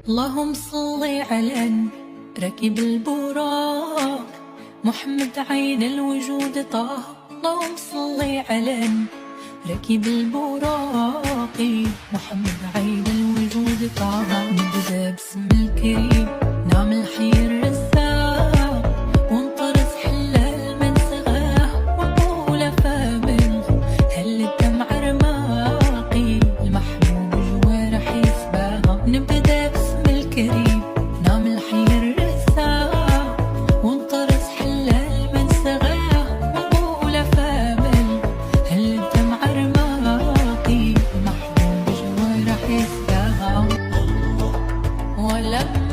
اللهم صل على ركب البراق محمد عين الوجود طه. اللهم صل على ركب البراق محمد عين الوجود طه. نبدأ باسم الكريم نعمل حي الرزاق ونطرز حلال من سغاه ونقول فامن هل الدمع رماقي المحبوب جوارح يسباها. نبدأ باسم الكريم نعمل حي الرزاق ونطرز حلال من سغاه ونقول فامن هل الدمع رماقي المحبوب جوارح يسباها. ولما